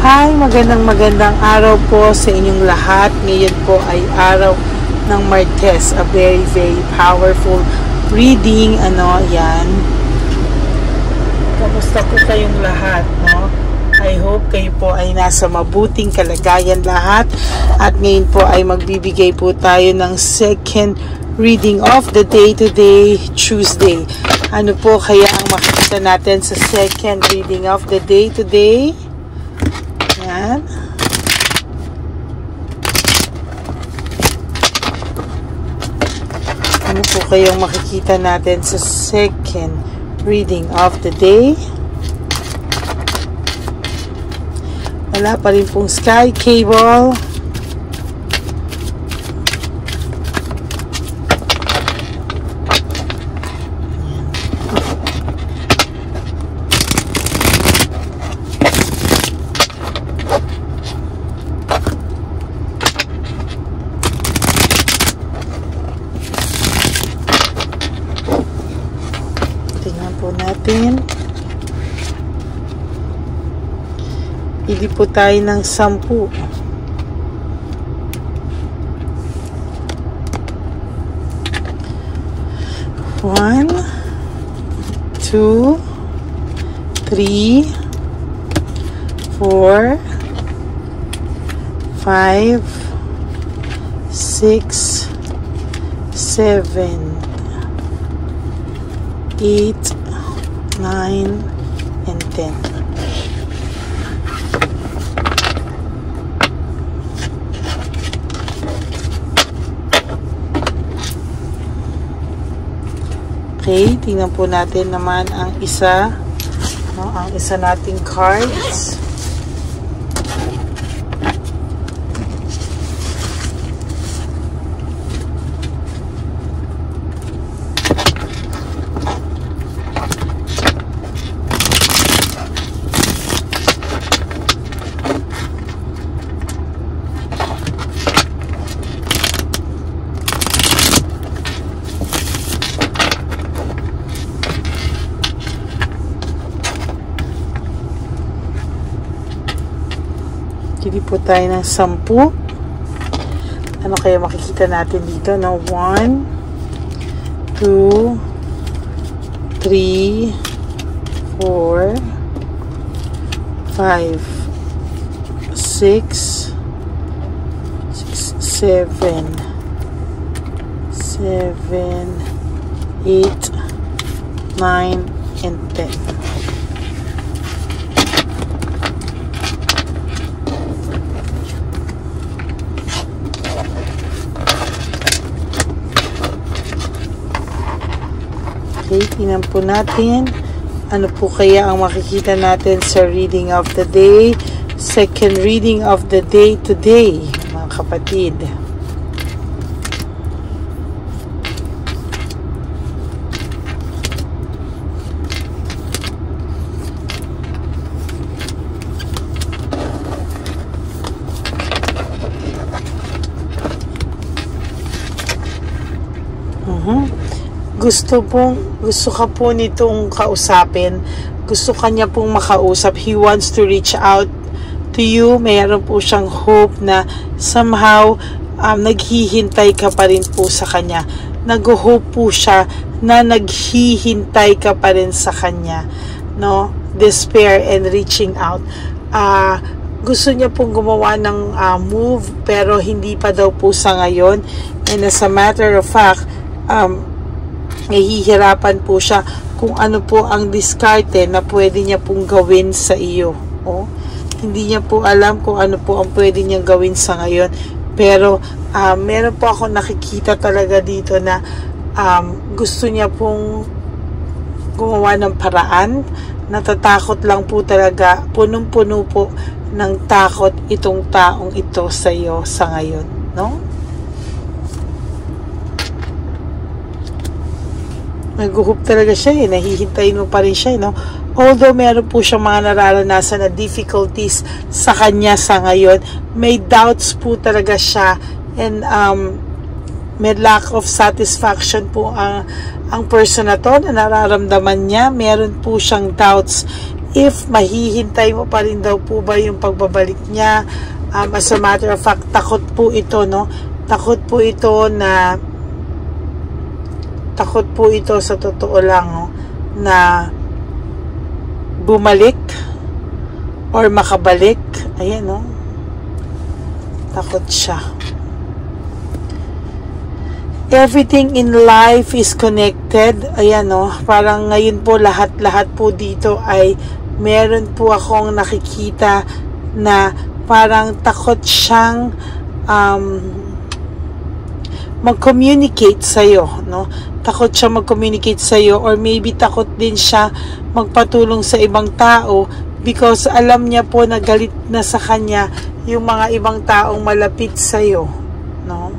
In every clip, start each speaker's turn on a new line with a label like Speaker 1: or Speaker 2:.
Speaker 1: Hi, magandang araw po sa inyong lahat. Ngayon po ay araw ng Martes, a very powerful reading. Yan. Kamusta po kayong lahat, no? I hope kayo po ay nasa mabuting kalagayan lahat. At ngayon po ay magbibigay po tayo ng second reading of the day today, Tuesday. Ano po kaya ang makikita natin sa second reading of the day today? Yan. Ano po kayang makikita natin sa second reading of the day? Wala pa rin pong sky cable. Tingnan po natin. Pili po tayo ng 10. 1, 2, 3, 4, 5, 6, 7, 8, 9, and 10. Okay, tingnan po natin naman ang isa, no, ang isa nating cards. Pili po tayo ng 10. Ano kaya makikita natin dito? No? 1, 2, 3, 4, 5, 6, 7, 8, 9, and 10. Okay, tingnan po natin ano po kaya ang makikita natin sa reading of the day, second reading of the day today, mga kapatid. Gusto ka po nitong kausapin. Gusto kanya pong makausap. He wants to reach out to you. Mayroon po siyang hope na somehow naghihintay ka pa rin po sa kanya. Nag-hope po siya na naghihintay ka pa rin sa kanya. No? Despair and reaching out. Gusto niya pong gumawa ng move pero hindi pa daw po sa ngayon. And as a matter of fact, nahihirapan po siya kung ano po ang diskarte na pwede niya pong gawin sa iyo. Hindi niya po alam kung ano po ang pwede niyang gawin sa ngayon. Pero meron po ako nakikita talaga dito na gusto niya pong gumawa ng paraan. Natatakot lang po talaga. Punong-puno po ng takot itong taong ito sa iyo sa ngayon. No? Nag-hope talaga siya nahihintayin mo pa rin siya no? Although meron po siyang mga nararanasan na difficulties sa kanya sa ngayon, may doubts po talaga siya and may lack of satisfaction po ang person na to na nararamdaman niya. Meron po siyang doubts if mahihintay mo pa rin daw po ba yung pagbabalik niya. As a matter of fact, takot po ito, no? Takot po ito sa totoo lang, no? Na bumalik or makabalik. Ayan, no? Takot siya. Everything in life is connected. Ayan, no? Parang ngayon po lahat po dito ay meron po akong nakikita na parang takot siyang mag-communicate sa'yo, no? Takot siya mag-communicate sa'yo, or maybe takot din siya magpatulong sa ibang tao because alam niya po na galit na sa kanya yung mga ibang taong malapit sa'yo, no?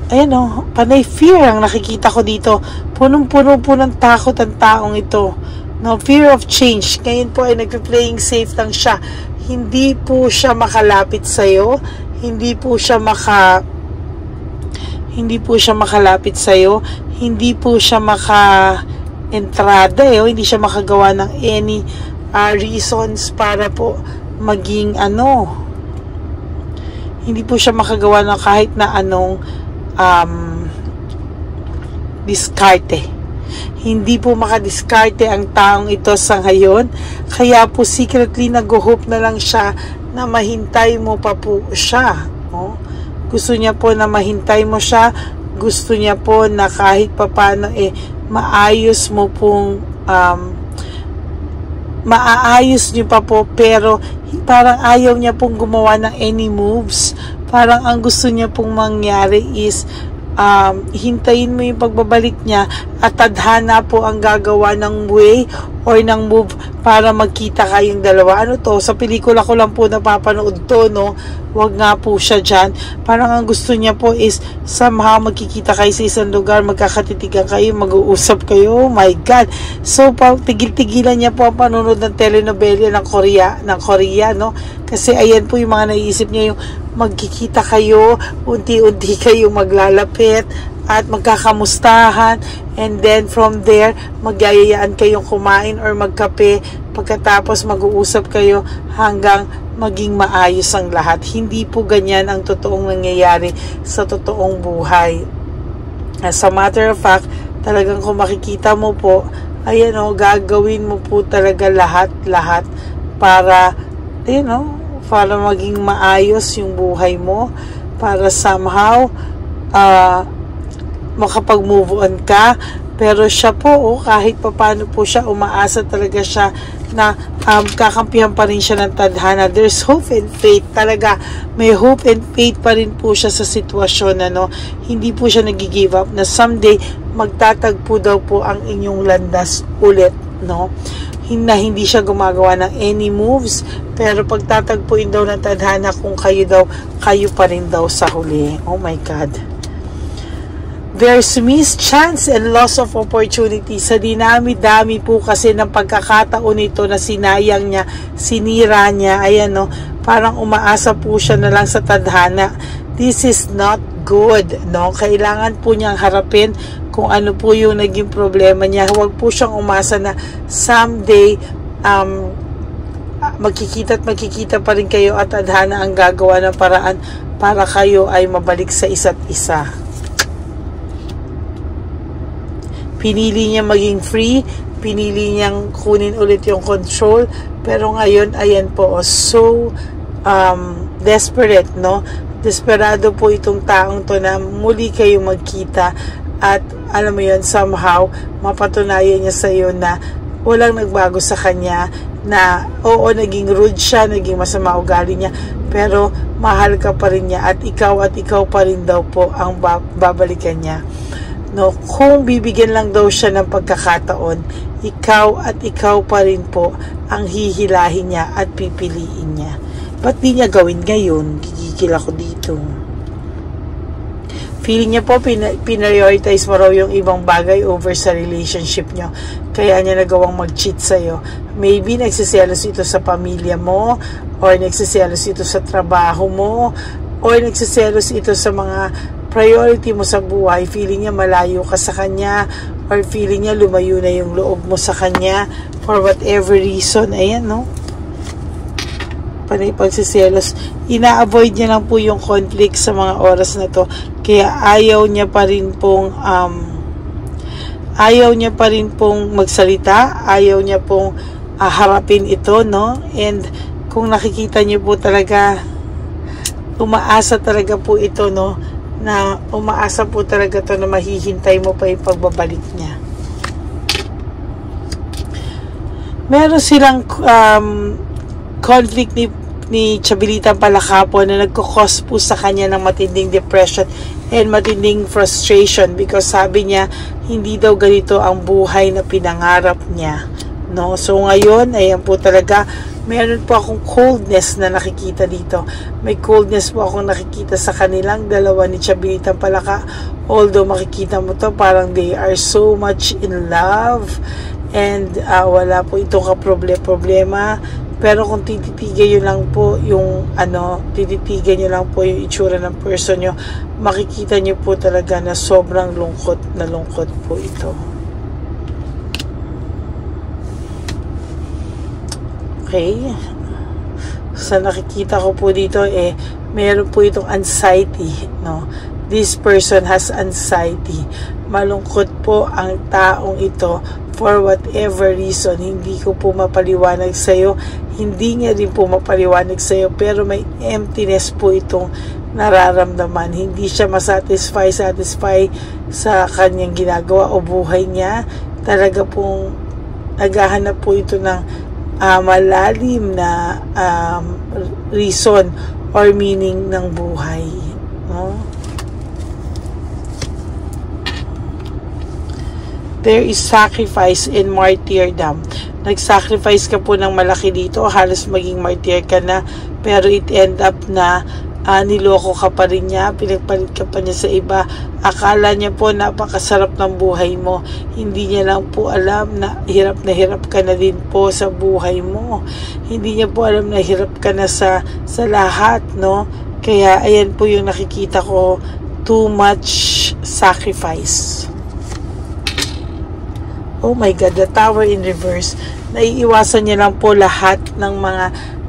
Speaker 1: Ayan, o, panay fear ang nakikita ko dito. Punong-puno po ng takot ang taong ito. No, fear of change. Ngayon po ay nagpe-playing safe lang siya. Hindi po siya makalapit sa'yo. Hindi po siya makalapit sa'yo. Hindi po siya maka-entrada. Hindi siya makagawa ng any reasons para po maging hindi po siya makagawa ng kahit na anong diskarte. Hindi po makadiskarte ang taong ito sa ngayon. Kaya po secretly nag-hope na lang siya na mahintay mo pa po siya. No? Gusto niya po na mahintay mo siya. Gusto niya po na kahit papano maayos mo pong maaayos niyo pa po, pero parang ayaw niya pong gumawa ng any moves. Parang ang gusto niya pong mangyari is hintayin mo yung pagbabalik niya at tadhana po ang gagawa ng way or ng move para magkita kayong dalawa. Ano to? Sa pelikula ko lang po napapanood to, no? Wag nga po siya dyan. Parang ang gusto niya po is somehow magkikita kayo sa isang lugar, magkakatitigan kayo, mag-uusap kayo. Oh my God! So, tigil-tigilan niya po ang panonood ng telenovela ng Korea, no? Kasi ayan po yung mga naiisip niya, yung magkikita kayo, unti-unti kayo maglalapit at magkakamustahan, and then from there magyayayaan kayong kumain or magkape, pagkatapos mag-uusap kayo hanggang maging maayos ang lahat. Hindi po ganyan ang totoong nangyayari sa totoong buhay. As a matter of fact, talagang kung makikita mo po, ayan o, gagawin mo po talaga lahat para para maging maayos yung buhay mo, para somehow makapag-move on ka. Pero siya po, kahit papano po siya, umaasa talaga siya na kakampihan pa rin siya ng tadhana. There's hope and faith. Talaga, may hope and faith pa rin po siya sa sitwasyon, hindi po siya nag-give up na someday magtatagpo daw po ang inyong landas ulit, no? Hindi siya gumagawa ng any moves, pero pagtatagpuin daw ng tadhana kung kayo pa rin daw sa huli. Oh my God. There's missed chance and loss of opportunity. Sa dinami-dami po kasi ng pagkakataon nito na sinayang niya, sinira niya, ayan, no, parang umaasa po siya na lang sa tadhana. This is not good, no? Kailangan po niyang harapin kung ano po yung naging problema niya. Huwag po siyang umasa na someday magkikita pa rin kayo at tadhana ang gagawa ng paraan para kayo ay mabalik sa isa't isa. Pinili niya maging free, pinili niyang kunin ulit yung control, pero ngayon, ayan po, so desperate, no? Desperado po itong taong to na muli kayo magkita at alam mo yun, somehow mapatunayan niya sa iyo na walang nagbago sa kanya, na oo, naging rude siya, naging masama ugali niya, pero mahal ka pa rin niya at ikaw pa rin daw po ang babalikan niya, no? Kung bibigyan lang daw siya ng pagkakataon, ikaw pa rin po ang hihilahin niya at pipiliin niya. Ba't di niya gawin ngayon? Gigigil ako dito. Feeling niya po, prioritize mo raw yung ibang bagay over sa relationship niyo. Kaya niya nagawang mag-cheat sa'yo. Maybe nagsiselos ito sa pamilya mo, or nagsiselos ito sa trabaho mo, or nagsiselos ito sa mga priority mo sa buhay, feeling niya malayo ka sa kanya, or feeling niya lumayo na yung loob mo sa kanya for whatever reason. Ayan, no? Panay pagsiselos. Ina-avoid niya lang po yung conflict sa mga oras na to. Kaya ayaw niya pa rin pong magsalita. Ayaw niya pong harapin ito, no? And kung nakikita niyo po talaga, umaasa talaga po ito, no? Na umaasa po talaga to na mahihintay mo pa yung pagbabalik niya. Meron silang conflict ni Chabilitang Palaka na nagkukos po sa kanya ng matinding depression and matinding frustration because sabi niya hindi daw ganito ang buhay na pinangarap niya, no? So ngayon, ayan po talaga, meron po akong coldness na nakikita dito. May coldness po akong nakikita sa kanilang dalawa ni Chabilitang Palaka. Although makikita mo to, parang they are so much in love and wala po itong kaproblema. Pero kung tititigan nyo lang po yung tititigan nyo lang po yung itsura ng person nyo, makikita nyo po talaga na sobrang lungkot po ito. Okay? Sa nakikita ko po dito, meron po itong anxiety, no? This person has anxiety. Malungkot po ang taong ito for whatever reason. Hindi ko po mapaliwanag sa'yo. Hindi niya din po mapaliwanag sa'yo. Pero may emptiness po itong nararamdaman. Hindi siya satisfy sa kanyang ginagawa o buhay niya. Talaga pong naghahanap po ito ng malalim na reason or meaning ng buhay, no? There is sacrifice in martyrdom. Nag-sacrifice ka po ng malaki dito, halos maging martyr ka na, pero it end up na niloko ka pa rin niya, pinagpalit ka pa niya sa iba. Akala niya po napakasarap ng buhay mo. Hindi niya lang po alam na hirap ka na din po sa buhay mo. Hindi niya po alam na hirap ka na sa lahat, no? Kaya ayan po yung nakikita ko, too much sacrifice. Oh my God, the Tower in reverse. Naiiwasan niya lang po lahat ng mga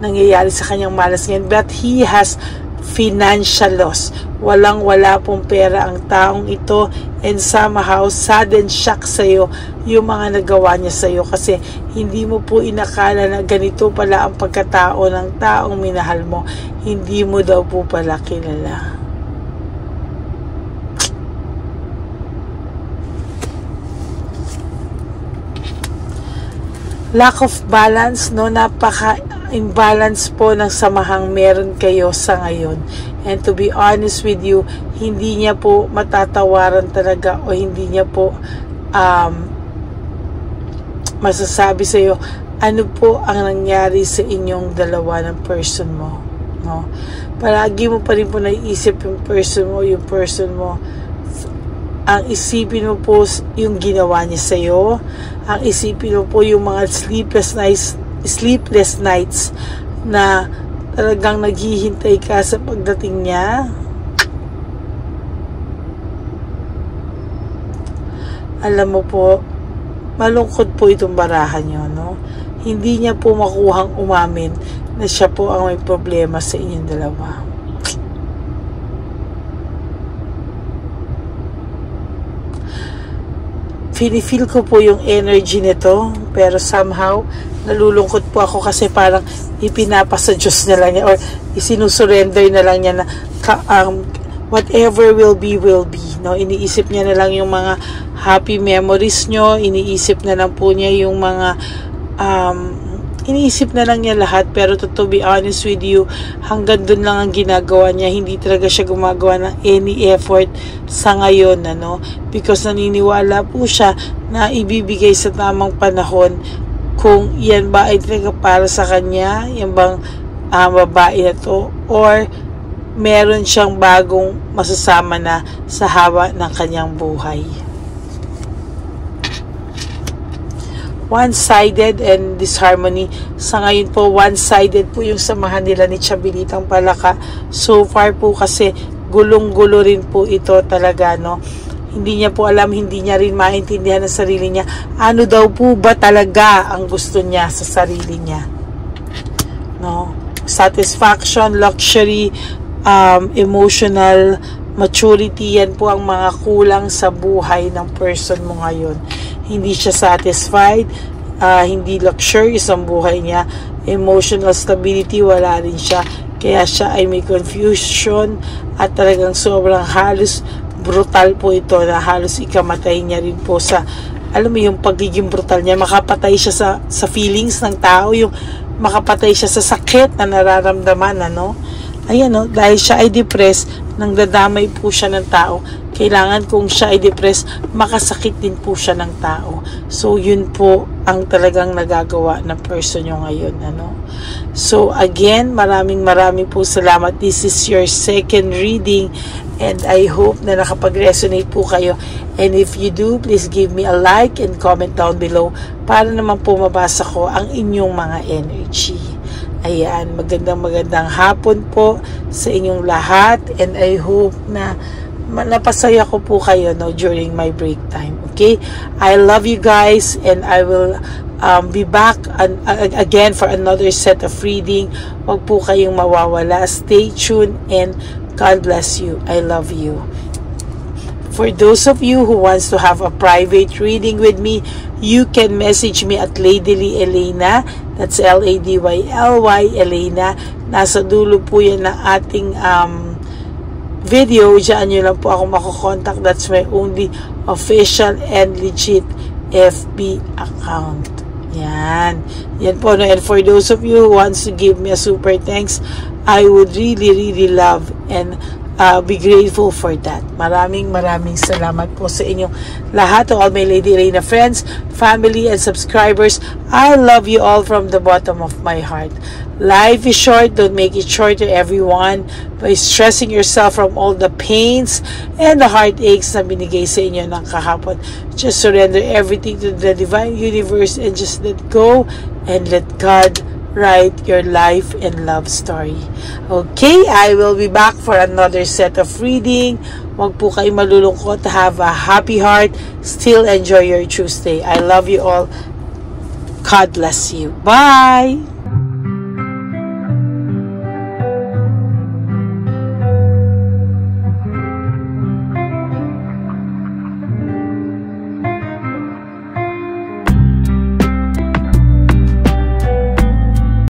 Speaker 1: nangyayari sa kanyang malas ngayon. But he has financial loss. Walang-wala pong pera ang taong ito, and somehow sudden shock sa'yo yung mga nagawa niya sa'yo kasi hindi mo po inakala na ganito pala ang pagkatao ng taong minahal mo. Hindi mo daw po pala kilala. Lack of balance, no? Napaka-imbalance po ng samahang meron kayo sa ngayon. And to be honest with you, hindi niya po matatawaran talaga o hindi niya po masasabi sa iyo ano po ang nangyari sa inyong dalawa ng person mo, no? Palagi mo pa rin po naiisip yung person mo. Ang isipin mo po yung ginawa niya sa iyo. Ang isipin mo po yung mga sleepless nights na talagang naghihintay ka sa pagdating niya. Alam mo po, malungkot po itong barahan niyo, no? Hindi niya po makuhang umamin na siya po ang may problema sa inyong dalawa. Feel ko po yung energy nito, pero somehow nalulungkot po ako kasi parang ipinapasa Diyos na lang niya or isinusurrender na lang niya na whatever will be, no? Iniisip niya na lang yung mga happy memories nyo, iniisip na lang po niya yung mga iniisip na lang niya lahat, pero to be honest with you, hanggang dun lang ang ginagawa niya. Hindi talaga siya gumagawa ng any effort sa ngayon, ano? Because naniniwala po siya na ibibigay sa tamang panahon kung yan ba ay talaga para sa kanya, yan bang babae na to, or meron siyang bagong masasama na sa haba ng kanyang buhay. One-sided and disharmony. Sa ngayon po, one-sided po yung samahan nila ni Chabilitang Palaka. So far po kasi gulong-gulo rin po ito talaga, no? Hindi niya po alam, hindi niya rin maintindihan ang sarili niya. Ano daw po ba talaga ang gusto niya sa sarili niya? No? Satisfaction, luxury, emotional maturity, yan po ang mga kulang sa buhay ng person mo ngayon. Hindi siya satisfied, hindi luxurious ang buhay niya. Emotional stability, wala rin siya. Kaya siya ay may confusion at talagang sobrang halos brutal po ito, na halos ikamatay niya rin po sa, alam mo yung pagiging brutal niya, makapatay siya sa feelings ng tao, yung makapatay siya sa sakit na nararamdaman, ano? Ayan, no? Dahil siya ay depressed, nang dadamay po siya ng tao, kailangan kung siya ay depressed, makasakit din po siya ng tao. So, yun po ang talagang nagagawa ng person nyo ngayon, ano? So, again, maraming po salamat. This is your second reading, and I hope na nakapag-resonate po kayo. And if you do, please give me a like and comment down below para naman po mabasa ko ang inyong mga energy. Ayan, magandang hapon po sa inyong lahat, and I hope na napasaya ko po kayo, no, during my break time. Okay? I love you guys, and I will be back again for another set of reading. Huwag po kayong mawawala. Stay tuned, and God bless you. I love you. For those of you who wants to have a private reading with me, you can message me at Ladyly Elena. That's L-A-D-Y-L-Y Elena. Nasa dulo po yan ng ating video. Diyan nyo lang po ako makokontak. That's my only official and legit FB account. Yan. Yan po. No? And for those of you who wants to give me a super thanks, I would really love and be grateful for that. Maraming salamat po sa inyong lahat, to all my Lady Reyna friends, family, and subscribers. I love you all from the bottom of my heart. Life is short. Don't make it shorter, everyone, by stressing yourself from all the pains and the heartaches na binigay sa inyo ng kahapon. Just surrender everything to the divine universe and just let go and let God write your life and love story. Okay, I will be back for another set of reading. Huwag po kayo malulungkot. Have a happy heart. Still enjoy your Tuesday. I love you all. God bless you. Bye!